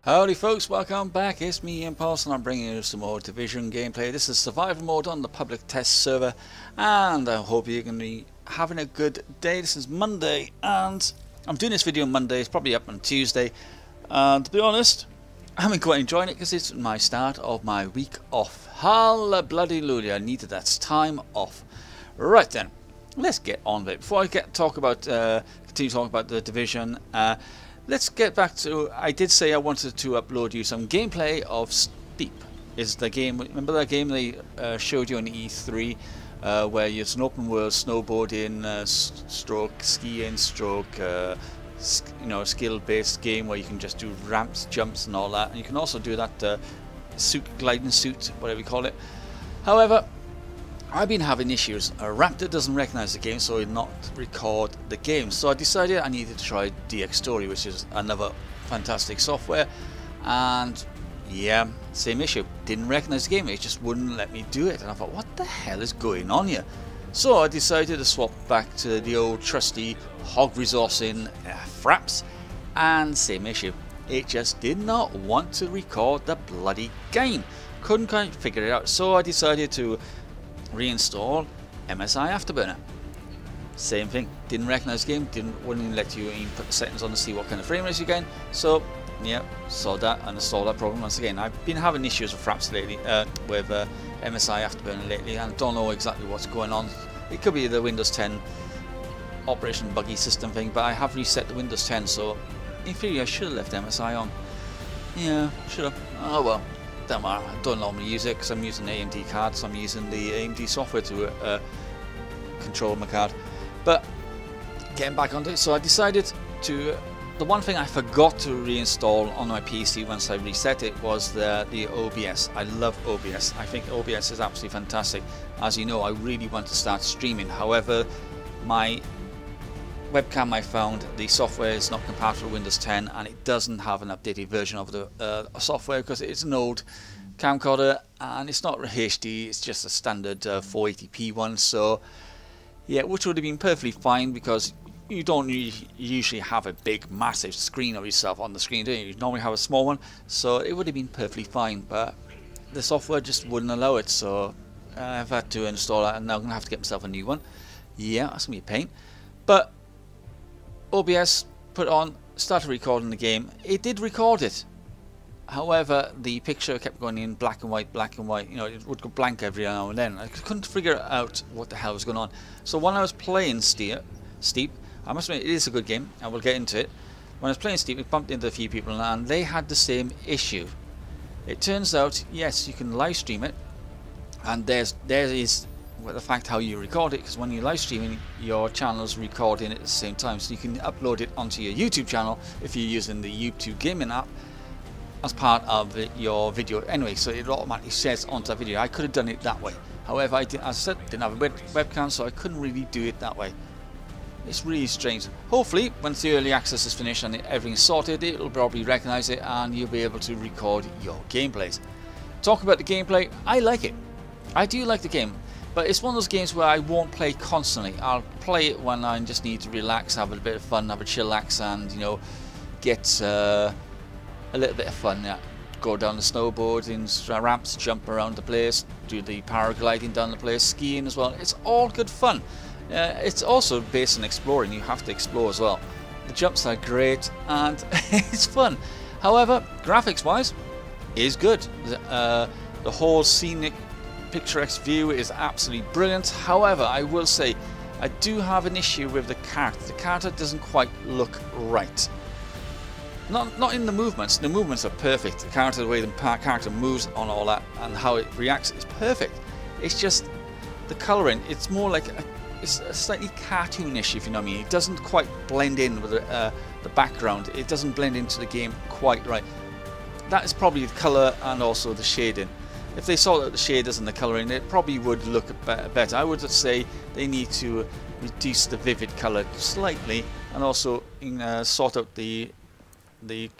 Howdy folks, welcome back. It's me Impulse and I'm bringing you some more Division gameplay. This is survival mode on the public test server and I hope you're going to be having a good day. This is Monday and I'm doing this video on Monday. It's probably up on Tuesday and to be honest I'm quite enjoying it because it's my start of my week off. Hallelujah, I needed that time off. Right then, let's get on with it. Before I continue talking about the Division, let's get back to, I did say I wanted to upload you some gameplay of SPEC. Is the game, remember that game they showed you on E3 where it's an open world snowboarding, stroke skiing, stroke skill based game where you can just do ramps, jumps and all that, and you can also do that gliding suit, whatever you call it. However, I've been having issues. Raptor doesn't recognize the game, so it not record the game. So I decided I needed to try DX Story, which is another fantastic software. And yeah, same issue. Didn't recognize the game. It just wouldn't let me do it. And I thought, what the hell is going on here? So I decided to swap back to the old trusty hog resourcing Fraps, and same issue. It just did not want to record the bloody game. Couldn't quite figure it out. So I decided to reinstall MSI Afterburner. Same thing, didn't recognize the game, wouldn't let you even put the settings on to see what kind of frame rates you get. So yeah, saw that and installed that problem once again. I've been having issues with Fraps lately, with MSI Afterburner lately, and don't know exactly what's going on. It could be the Windows 10 operation buggy system thing, but I have reset the Windows 10, so in theory I should have left MSI on. Yeah, should have. Oh well. Don't matter. I don't normally use it because I'm using an AMD card, so I'm using the AMD software to control my card. But getting back onto it, so I decided to. The one thing I forgot to reinstall on my PC once I reset it was the OBS. I love OBS. I think OBS is absolutely fantastic. As you know, I really want to start streaming. However, my webcam, I found the software is not compatible with Windows 10 and it doesn't have an updated version of the software because it's an old camcorder and it's not HD, it's just a standard 480p one. So yeah, which would have been perfectly fine because you don't usually have a big massive screen of yourself on the screen, do you? You normally have a small one, so it would have been perfectly fine, but the software just wouldn't allow it, so I've had to install it and now I'm going to have to get myself a new one. Yeah, that's going to be a pain. But OBS, put on, started recording the game. It did record it. However, the picture kept going in black and white, you know, it would go blank every now and then. I couldn't figure out what the hell was going on. So when I was playing SPEC, I must admit it is a good game, I will get into it. When I was playing SPEC, we bumped into a few people and they had the same issue. It turns out, yes, you can live stream it, and there is the fact how you record it, because when you're live streaming your channel's recording at the same time, so you can upload it onto your YouTube channel if you're using the YouTube gaming app as part of your video anyway, so it automatically shares onto the video. I could have done it that way, however as I said, didn't have a webcam, so I couldn't really do it that way. It's really strange. Hopefully once the early access is finished and everything's sorted, it'll probably recognize it and you'll be able to record your gameplays. Talk about the gameplay, I like it. I do like the game. But it's one of those games where I won't play constantly. I'll play it when I just need to relax, have a bit of fun, have a chillax, and you know, get a little bit of fun. Yeah. Go down the snowboarding ramps, jump around the place, do the paragliding down the place, skiing as well. It's all good fun. It's also based on exploring. You have to explore as well. The jumps are great and it's fun. However, graphics-wise, is good. The whole scenic picturesque view is absolutely brilliant. However, I will say I do have an issue with the character. The character doesn't quite look right. Not in the movements. The movements are perfect. The character, the way the character moves on all that and how it reacts is perfect. It's just the colouring. It's more like it's a slightly cartoonish, if you know what I mean. It doesn't quite blend in with the background. It doesn't blend into the game quite right. That is probably the colour and also the shading. If they saw the shaders and the colouring, it probably would look better. I would say they need to reduce the vivid colour slightly and also sort out the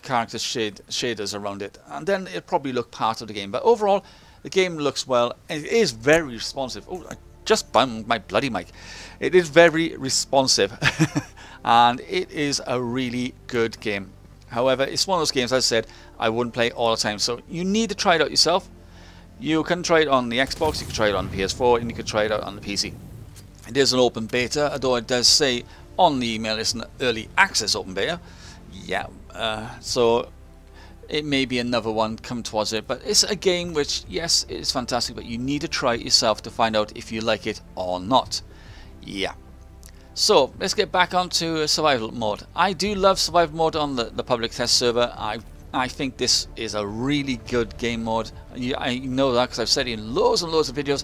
character shaders around it, and then it'll probably look part of the game. But overall, the game looks well and it is very responsive. Oh, I just banged my bloody mic. It is very responsive and it is a really good game. However, it's one of those games, as I said, I wouldn't play all the time. So you need to try it out yourself. You can try it on the Xbox, you can try it on the PS4, and you can try it out on the PC. It is an open beta, although it does say on the email it's an early access open beta. Yeah, so it may be another one come towards it, but it's a game which, yes, it is fantastic, but you need to try it yourself to find out if you like it or not. Yeah. So let's get back onto survival mode. I do love survival mode on the public test server. I think this is a really good game mode. I know that because I've said it in loads and loads of videos.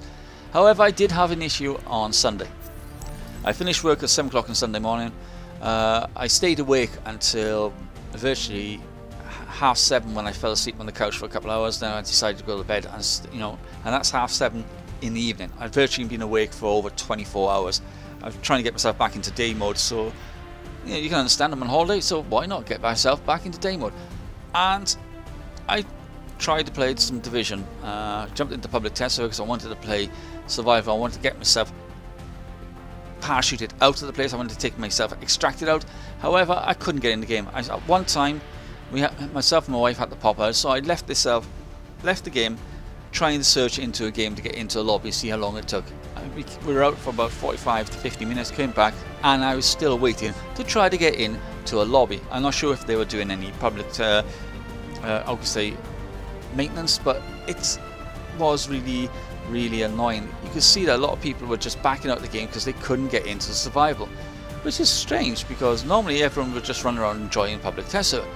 However, I did have an issue on Sunday. I finished work at 7 o'clock on Sunday morning. I stayed awake until virtually 7:30 when I fell asleep on the couch for a couple of hours. Then I decided to go to bed, and and that's 7:30 in the evening. I've virtually been awake for over 24 hours. I'm trying to get myself back into day mode, so you can understand I'm on holiday, so why not get myself back into day mode? And I tried to play some Division, jumped into public test server because I wanted to play survival. I wanted to get myself parachuted out of the place. I wanted to take myself extracted out. However, I couldn't get in the game. At one time, myself and my wife had to pop out, so I left the game, trying to search into a game to get into a lobby, see how long it took. We were out for about 45 to 50 minutes, came back, and I was still waiting to try to get in to a lobby. I'm not sure if they were doing any public, I would say, maintenance, but it was really, really annoying. You could see that a lot of people were just backing out of the game because they couldn't get into survival, which is strange because normally everyone would just run around enjoying public test server,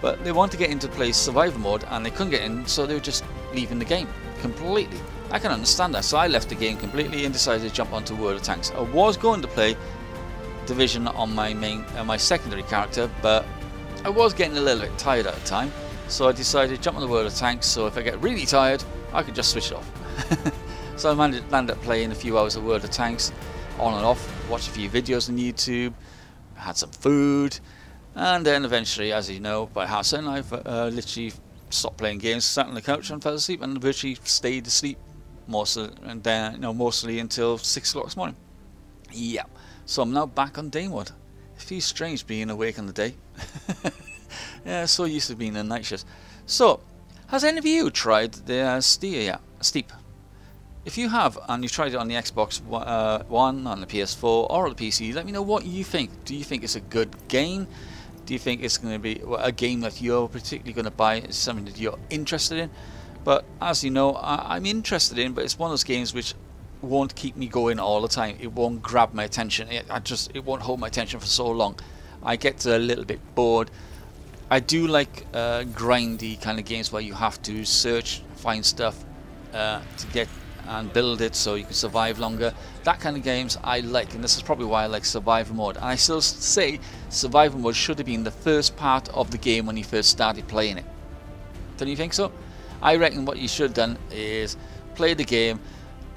but they want to get into play survival mode and they couldn't get in, so they were just leaving the game completely. I can understand that, so I left the game completely and decided to jump onto World of Tanks. I was going to play Division on my secondary character, but I was getting a little bit tired at the time, so I decided to jump on the World of Tanks, so if I get really tired I could just switch it off. So I landed up playing a few hours of World of Tanks on and off, watched a few videos on YouTube, had some food, and then eventually, as you know, by 7:30 I've literally stopped playing games, sat on the couch and fell asleep, and virtually stayed asleep mostly until 6 o'clock this morning. Yeah, so I'm now back on day mode. It feels strange being awake on the day. Yeah, so used to being a night shift. So, has any of you tried the Steep? If you have, and you've tried it on the Xbox One, on the PS4, or on the PC, let me know what you think. Do you think it's a good game? Do you think it's going to be a game that you're particularly going to buy? It's something that you're interested in? But as you know, I'm interested in, but it's one of those games which won't keep me going all the time. It won't grab my attention. It won't hold my attention for so long. I get a little bit bored. I do like grindy kind of games where you have to search, find stuff to get and build it so you can survive longer. That kind of games I like, and this is probably why I like survival mode. And I still say survival mode should have been the first part of the game when you first started playing it. Don't you think so? I reckon what you should have done is play the game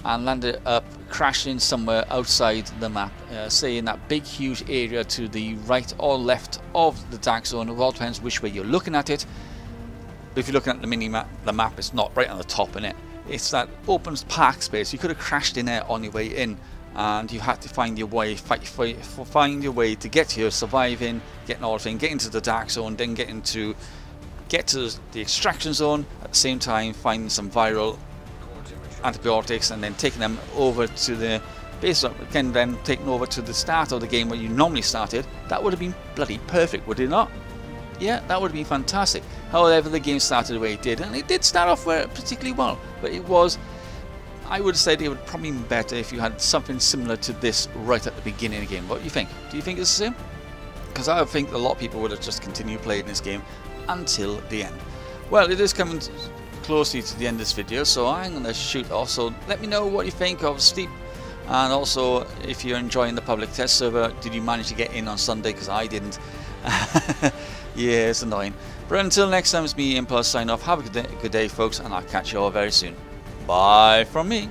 and landed up crashing somewhere outside the map, say in that big huge area to the right or left of the dark zone. It all depends which way you're looking at it. But if you're looking at the mini map, the map is not right on the top, innit? It's that open park space. You could have crashed in there on your way in, and you had to find your way, find your way to get here, surviving, getting all the thing, get into the dark zone, then get to the extraction zone at the same time, finding some viral antibiotics, and then taking them over to the base, again, then taking over to the start of the game where you normally started. That would have been bloody perfect, would it not? Yeah, that would have been fantastic. However, the game started the way it did, and it did start off particularly well, but it was, I would have said it would probably be better if you had something similar to this right at the beginning of the game. What do you think? Do you think it's the same? Because I think a lot of people would have just continued playing this game until the end. Well, it is coming closely to the end of this video, so I'm going to shoot off. So let me know what you think of Steep, and also if you're enjoying the public test server. Did you manage to get in on Sunday? Because I didn't. Yeah, it's annoying. But until next time, it's me, Impulse, sign off. Have a good day, folks, and I'll catch you all very soon. Bye from me.